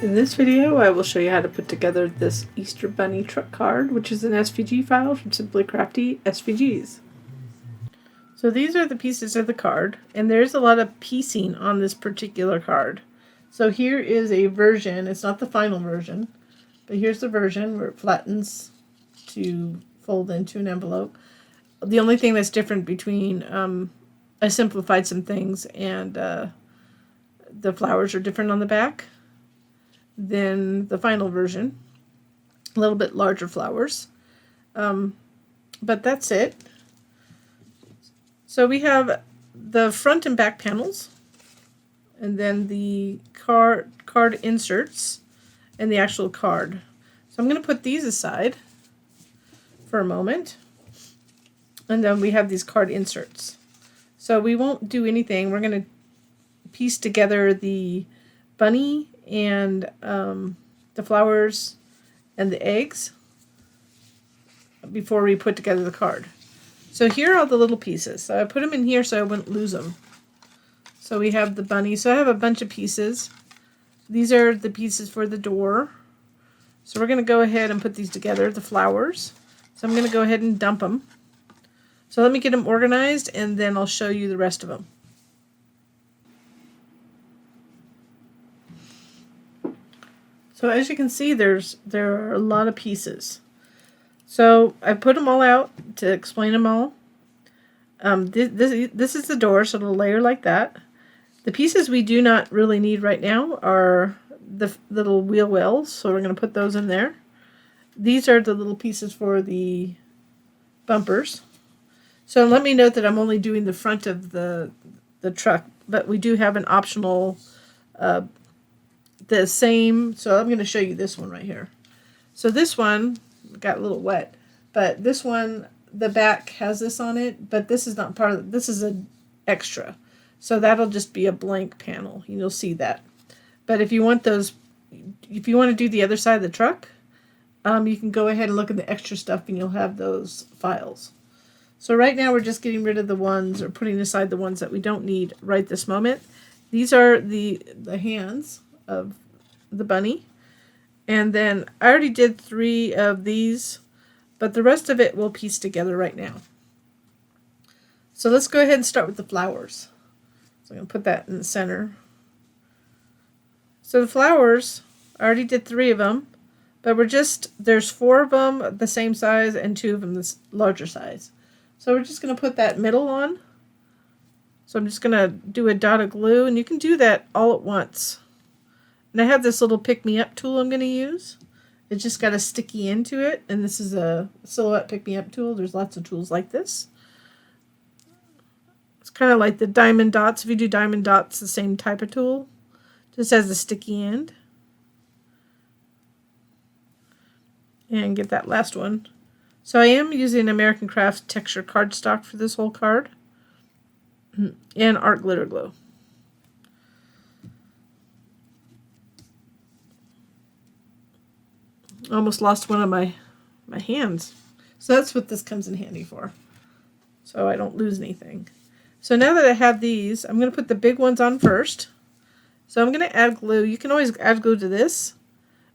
In this video, I will show you how to put together this Easter Bunny truck card, which is an SVG file from Simply Crafty SVGs. So these are the pieces of the card, and there's a lot of piecing on this particular card. So here is a version. It's not the final version, but here's the version where it flattens to fold into an envelope. The only thing that's different between, I simplified some things, and the flowers are different on the back than the final version. A little bit larger flowers. But that's it. So we have the front and back panels, and then the card inserts, and the actual card. So I'm going to put these aside for a moment. And then we have these card inserts. So we won't do anything. We're going to piece together the bunny and the flowers and the eggs before we put together the card. So here are all the little pieces. So I put them in here so I wouldn't lose them. So we have the bunny. So I have a bunch of pieces. These are the pieces for the door. So we're going to go ahead and put these together, the flowers. So I'm going to go ahead and dump them. So let me get them organized, and then I'll show you the rest of them. So as you can see, there are a lot of pieces. So I put them all out to explain them all. This is the door, so it'll layer like that. The pieces we do not really need right now are the little wheel wells, so we're going to put those in there. These are the little pieces for the bumpers. So let me note that I'm only doing the front of the truck, but we do have an optional the same. So I'm going to show you this one right here. So this one got a little wet, but this one, the back has this on it, but this is not part of it. This is an extra. So that'll just be a blank panel. You'll see that. But if you want those, if you want to do the other side of the truck, you can go ahead and look at the extra stuff and you'll have those files. So right now we're just getting rid of the ones, or putting aside the ones that we don't need right this moment. These are the hands of the bunny. And then I already did 3 of these, but the rest of it we'll piece together right now. So let's go ahead and start with the flowers. So I'm going to put that in the center. So the flowers, I already did 3 of them, but there's 4 of them the same size and 2 of them this larger size. So we're just going to put that middle on. So I'm just going to do a dot of glue, and you can do that all at once. And I have this little pick-me-up tool I'm going to use. It's just got a sticky end to it, and this is a silhouette pick-me-up tool. There's lots of tools like this. It's kind of like the diamond dots. If you do diamond dots, the same type of tool. Just has a sticky end. And get that last one. So I am using American Crafts texture cardstock for this whole card. And art glitter glue. Almost lost one of my hands. So that's what this comes in handy for. So I don't lose anything. So now that I have these, I'm going to put the big ones on first. So I'm going to add glue. You can always add glue to this,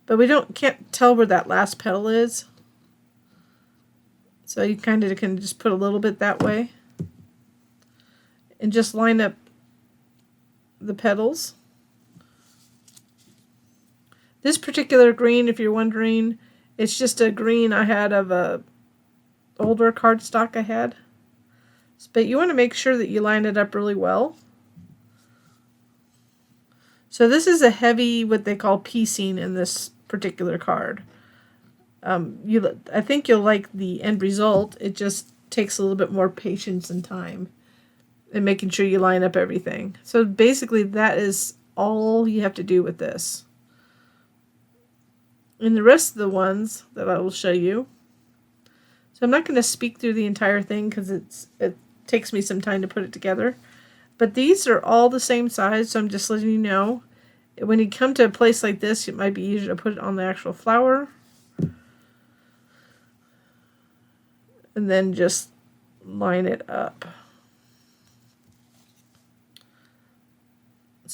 but can't tell where that last petal is. So you kind of can just put a little bit that way. And just line up the petals. This particular green, if you're wondering, it's just a green I had of a older cardstock I had. But you want to make sure that you line it up really well. So this is a heavy, what they call piecing in this particular card. I think you'll like the end result. It just takes a little bit more patience and time in making sure you line up everything. So basically that is all you have to do with this. And the rest of the ones that I will show you. So I'm not going to speak through the entire thing because it takes me some time to put it together. But these are all the same size, so I'm just letting you know. When you come to a place like this, it might be easier to put it on the actual flower. And then just line it up.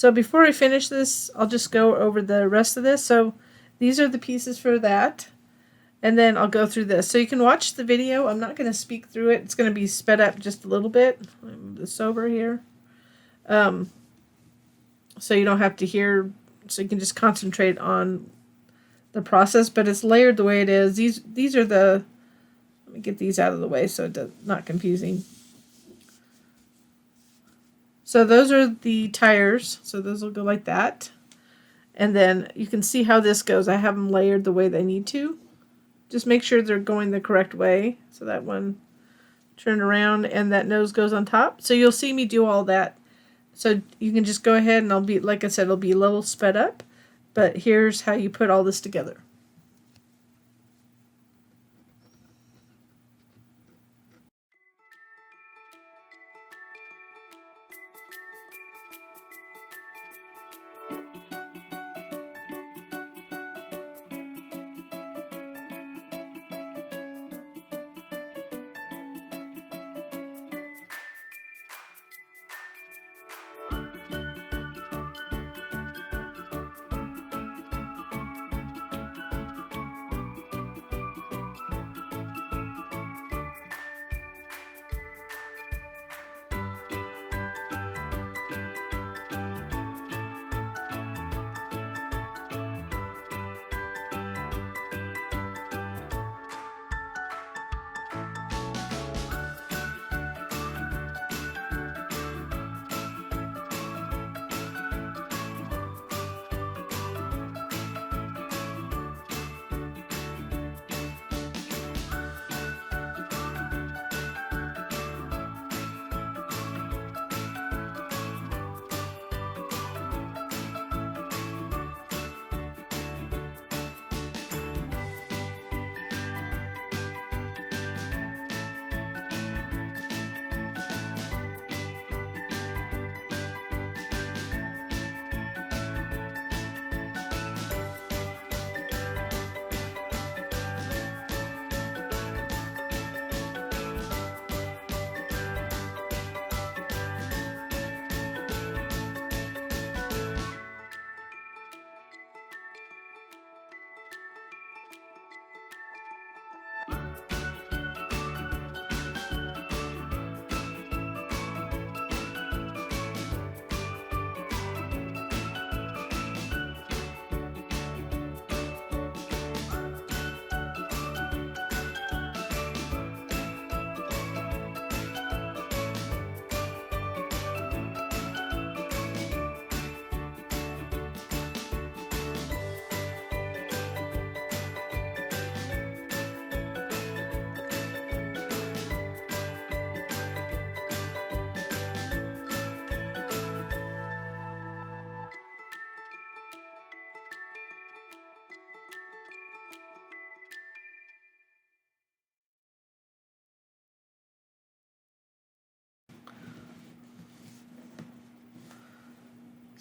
So before I finish this, I'll just go over the rest of this. So these are the pieces for that. And then I'll go through this. So you can watch the video. I'm not going to speak through it. It's going to be sped up just a little bit. Let me move this over here. So you don't have to hear, so you can just concentrate on the process, but it's layered the way it is. These are the, let me get these out of the way so it's not confusing. So those are the tires. So those will go like that. And then you can see how this goes. I have them layered the way they need to. Just make sure they're going the correct way. So that one turn around and that nose goes on top. So you'll see me do all that. So you can just go ahead and I'll be, like I said, it'll be a little sped up. But here's how you put all this together.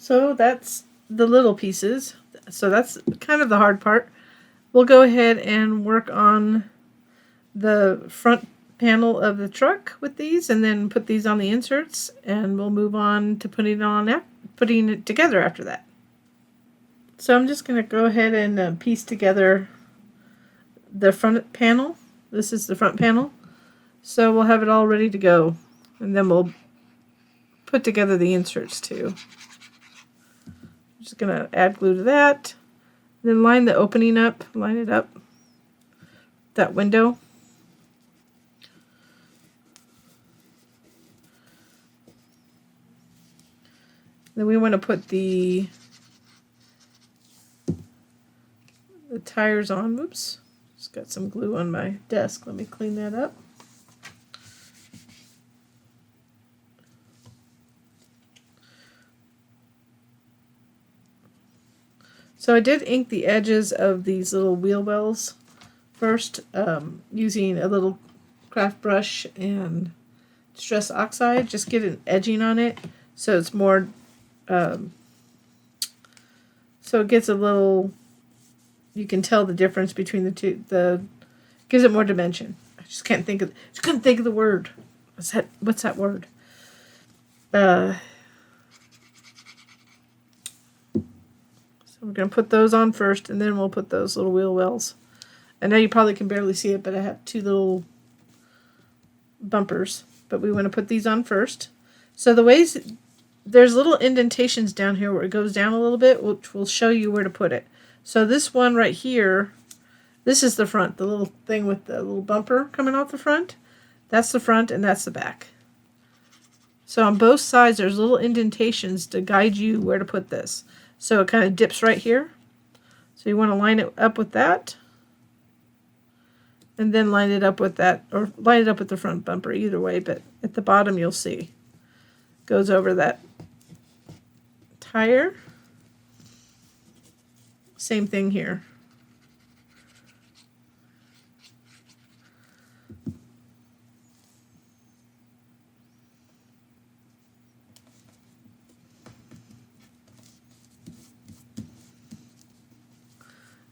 So that's the little pieces. So that's kind of the hard part. We'll go ahead and work on the front panel of the truck with these and then put these on the inserts, and we'll move on to putting it together after that. So I'm just going to go ahead and piece together the front panel. This is the front panel. So we'll have it all ready to go, and then we'll put together the inserts too. I'm just going to add glue to that. Then line the opening up, line it up, that window. Then we want to put the tires on. Oops, just got some glue on my desk. Let me clean that up. So I did ink the edges of these little wheel wells first using a little craft brush and Distress Oxide. Just get an edging on it so it's more, so it gets a little, you can tell the difference between the two. Gives it more dimension. I just couldn't think of the word. What's that word? So we're going to put those on first, and then we'll put those little wheel wells. I know you probably can barely see it, but I have two little bumpers. But we want to put these on first. So the ways, there's little indentations down here where it goes down a little bit, which will show you where to put it. So this one right here, this is the front, the little thing with the little bumper coming off the front. That's the front and that's the back. So on both sides there's little indentations to guide you where to put this. So it kind of dips right here. So you want to line it up with that. And then line it up with that, or line it up with the front bumper, either way, but at the bottom you'll see. Goes over that tire. Same thing here.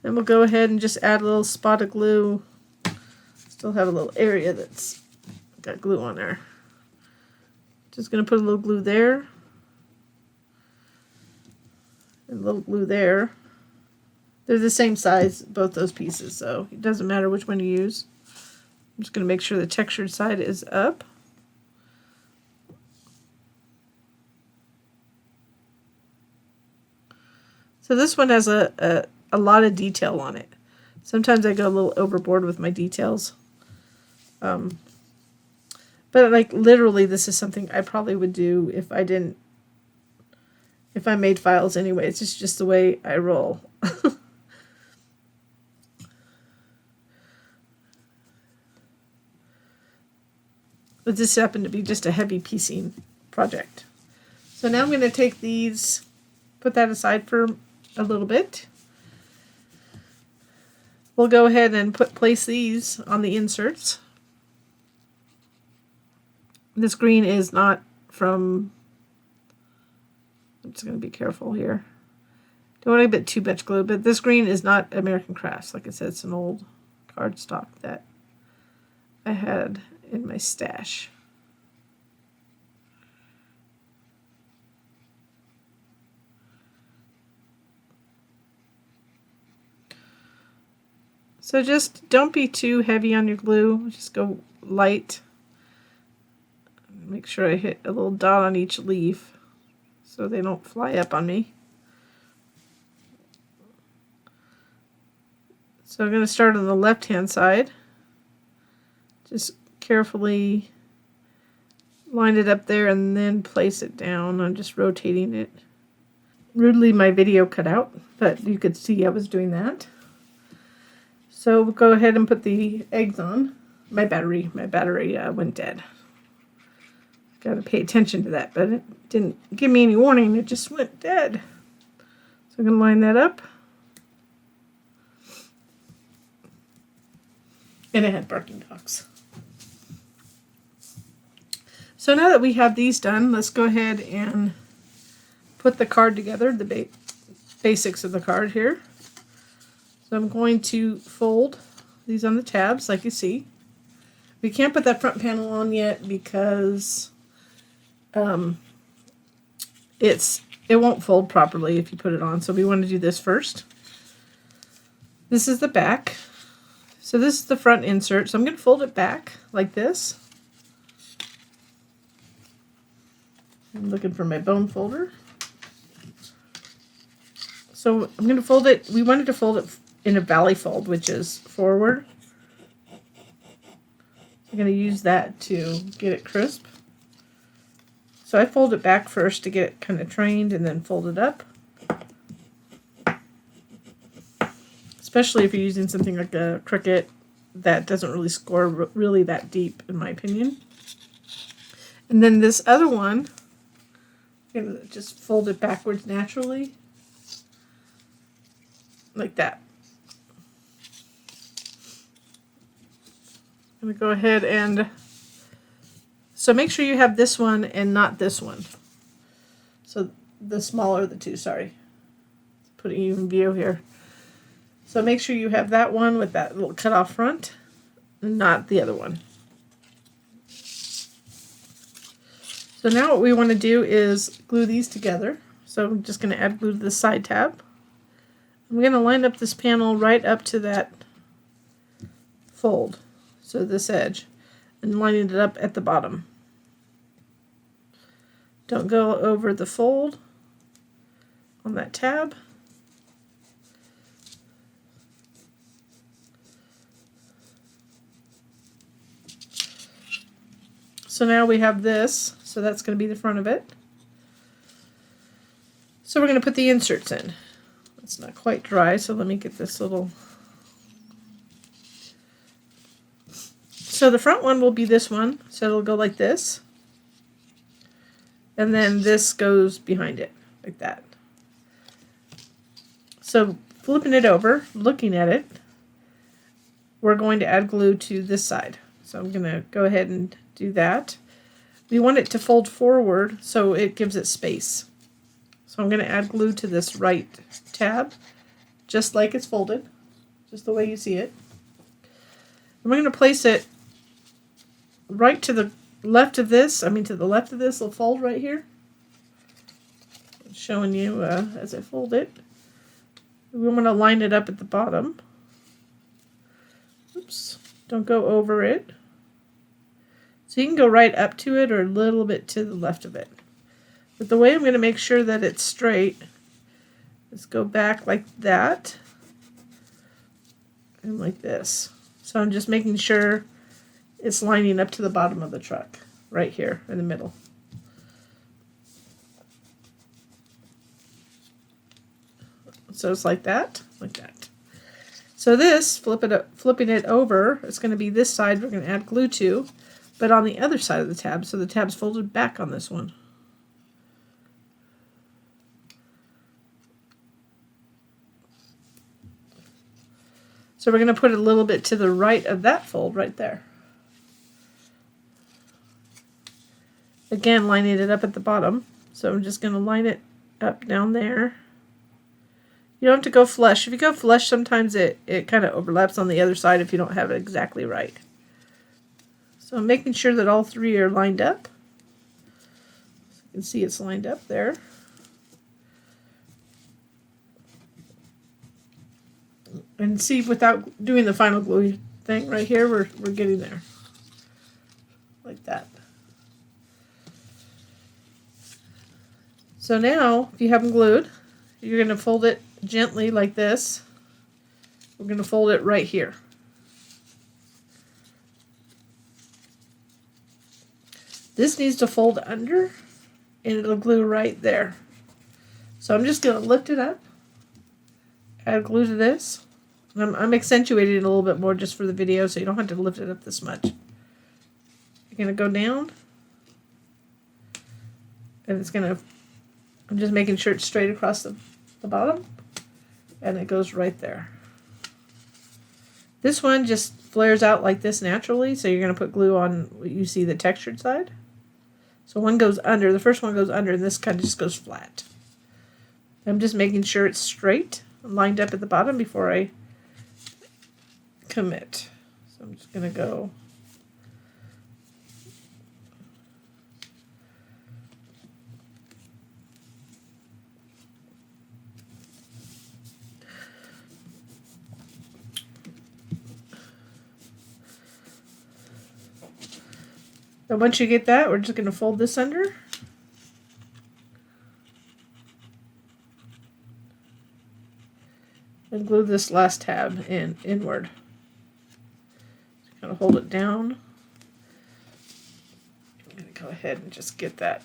Then we'll go ahead and just add a little spot of glue. Still have a little area that's got glue on there. Just going to put a little glue there. And a little glue there. They're the same size, both those pieces, so it doesn't matter which one you use. I'm just going to make sure the textured side is up. So this one has a lot of detail on it. Sometimes I go a little overboard with my details. But like literally this is something I probably would do if I made files anyway. It's just the way I roll. But this happened to be just a heavy piecing project. So now I'm going to take these, put that aside for a little bit. We'll go ahead and place these on the inserts. This green is not from, I'm just going to be careful here. Don't want to get too much glue, but this green is not American Crafts. Like I said, it's an old cardstock that I had in my stash. So just don't be too heavy on your glue. Just go light. Make sure I hit a little dot on each leaf so they don't fly up on me. So I'm going to start on the left hand side. Just carefully line it up there and then place it down. I'm just rotating it. Rudely my video cut out, but you could see I was doing that. So we'll go ahead and put the eggs on. My battery went dead. Got to pay attention to that, but it didn't give me any warning. It just went dead. So I'm going to line that up. And it had barking dogs. So now that we have these done, let's go ahead and put the card together, the basics of the card here. So I'm going to fold these on the tabs like you see. We can't put that front panel on yet because it won't fold properly if you put it on. So we want to do this first. This is the back. So this is the front insert. So I'm going to fold it back like this. I'm looking for my bone folder. So I'm going to fold it. We wanted to fold it in a valley fold, which is forward. I'm going to use that to get it crisp. So I fold it back first to get it kind of trained and then fold it up. Especially if you're using something like a Cricut that doesn't really score really that deep, in my opinion. And then this other one, I'm going to just fold it backwards naturally. Like that. I'm going to go ahead and, so make sure you have this one and not this one. So the smaller of the two, sorry. Putting you in view here. So make sure you have that one with that little cut off front, and not the other one. So now what we want to do is glue these together. So I'm just going to add glue to the side tab. I'm going to line up this panel right up to that fold, so this edge, and lining it up at the bottom. Don't go over the fold on that tab. So now we have this, so that's going to be the front of it. So we're going to put the inserts in. It's not quite dry, so let me get this little... So the front one will be this one, so it'll go like this. And then this goes behind it, like that. So flipping it over, looking at it, we're going to add glue to this side. So I'm going to go ahead and do that. We want it to fold forward so it gives it space. So I'm going to add glue to this right tab, just like it's folded, just the way you see it. And we're going to place it right to the left of this. To the left of this will fold right here. I'm showing you as I fold it. We want to line it up at the bottom. Oops, don't go over it. So you can go right up to it or a little bit to the left of it. But the way I'm going to make sure that it's straight is go back like that and like this. So I'm just making sure it's lining up to the bottom of the truck, right here in the middle. So it's like that, like that. So this, flipping it over, it's going to be this side we're going to add glue to, but on the other side of the tab, so the tab's folded back on this one. So we're going to put it a little bit to the right of that fold right there. Again, lining it up at the bottom. So I'm just going to line it up down there. You don't have to go flush. If you go flush, sometimes it kind of overlaps on the other side if you don't have it exactly right. So I'm making sure that all three are lined up. So you can see it's lined up there. And see, without doing the final glue thing right here, we're getting there. Like that. So now, if you have them glued, you're going to fold it gently like this. We're going to fold it right here. This needs to fold under, and it'll glue right there. So I'm just going to lift it up, add glue to this. And I'm accentuating it a little bit more just for the video, so you don't have to lift it up this much. You're going to go down, and it's going to, I'm just making sure it's straight across the bottom, and it goes right there. This one just flares out like this naturally, so you're going to put glue on what you see the textured side. So one goes under, the first one goes under, and this kind of just goes flat. I'm just making sure it's straight, lined up at the bottom before I commit. So I'm just going to go and once you get that, we're just going to fold this under. And glue this last tab inward. Kind of hold it down. I'm going to go ahead and just get that.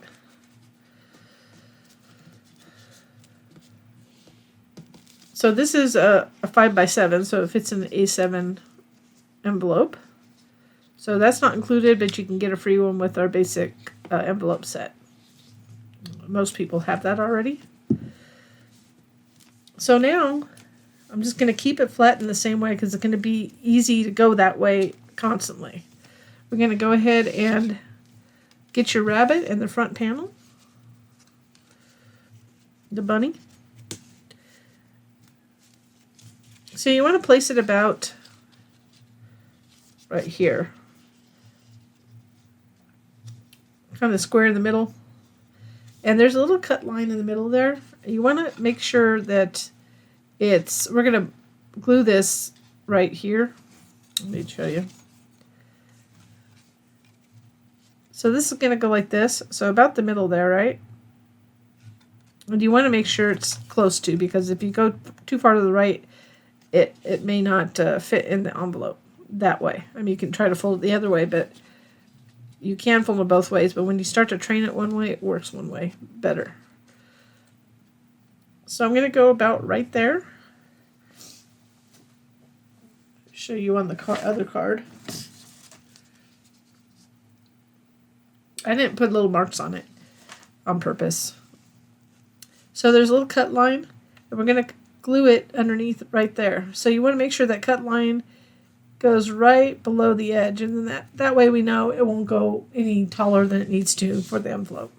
So this is a 5x7, so it fits in an A7 envelope. So that's not included, but you can get a free one with our basic envelope set. Most people have that already. So now I'm just going to keep it flat in the same way because it's going to be easy to go that way constantly. We're going to go ahead and get your rabbit in the front panel, the bunny. So you want to place it about right here, kind of square in the middle. And there's a little cut line in the middle there. You want to make sure that we're going to glue this right here. Let me show you. So this is going to go like this. So about the middle there, right? And you want to make sure it's close to, because if you go too far to the right, it may not fit in the envelope that way. I mean, you can try to fold it the other way, but you can fold it both ways. But when you start to train it one way, it works one way better. So I'm going to go about right there. Show you on the other card. I didn't put little marks on it on purpose. So there's a little cut line, and we're going to glue it underneath right there. So you want to make sure that cut line goes right below the edge, and then that way we know it won't go any taller than it needs to for the envelope.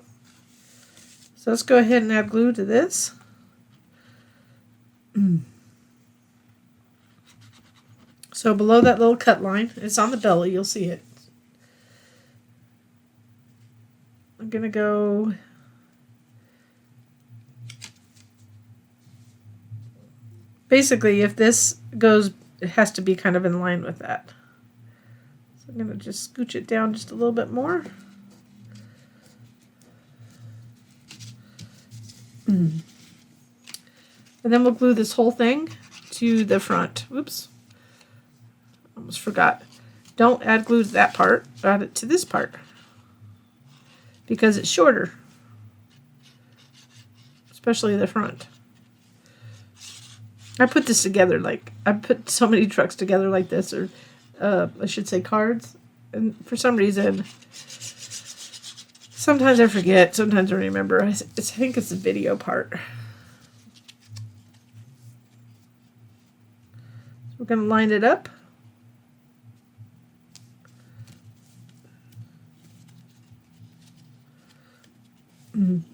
So let's go ahead and add glue to this. So below that little cut line, it's on the belly, you'll see it. I'm going to go basically, if this goes, it has to be kind of in line with that. So I'm going to just scooch it down just a little bit more. And then we'll glue this whole thing to the front. Oops. Almost forgot. Don't add glue to that part. Add it to this part, because it's shorter, especially the front. I put this together I put so many trucks together like this, or I should say cards, and for some reason, sometimes I forget, sometimes I remember. I think it's the video part. So we're going to line it up. And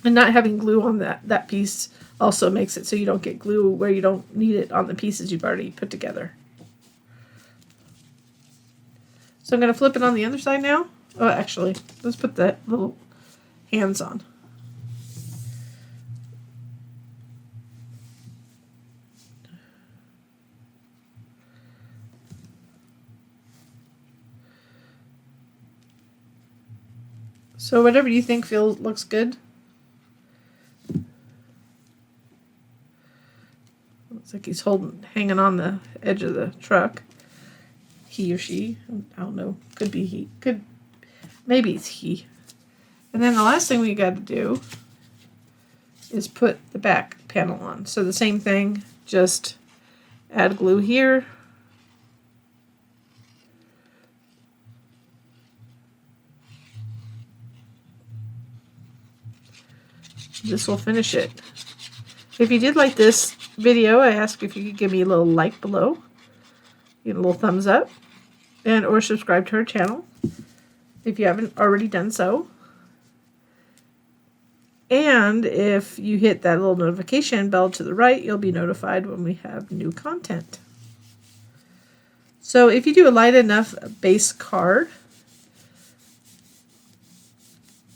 not having glue on that piece also makes it so you don't get glue where you don't need it on the pieces you've already put together. So I'm going to flip it on the other side now. Oh, actually, let's put the little hands on. So whatever you think looks good. Looks like he's hanging on the edge of the truck. He or she, I don't know. Could be he. Maybe it's he. And then the last thing we got to do is put the back panel on. So the same thing, just add glue here. This will finish it. If you did like this video, I ask if you could give me a little like below, get a little thumbs up, and or subscribe to our channel if you haven't already done so. And if you hit that little notification bell to the right, you'll be notified when we have new content. So if you do a light enough base card,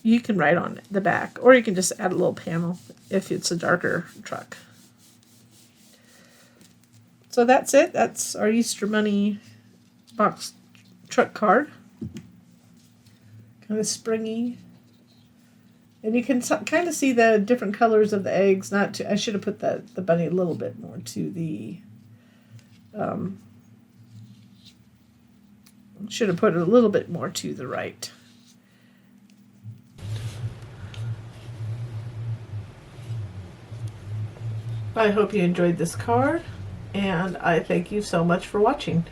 you can write on the back, or you can just add a little panel if it's a darker truck. So that's it. That's our Easter Bunny box truck card. Kind of springy. And you can kind of see the different colors of the eggs. I should have put the bunny a little bit more to the... should have put it a little bit more to the right. I hope you enjoyed this card, and I thank you so much for watching.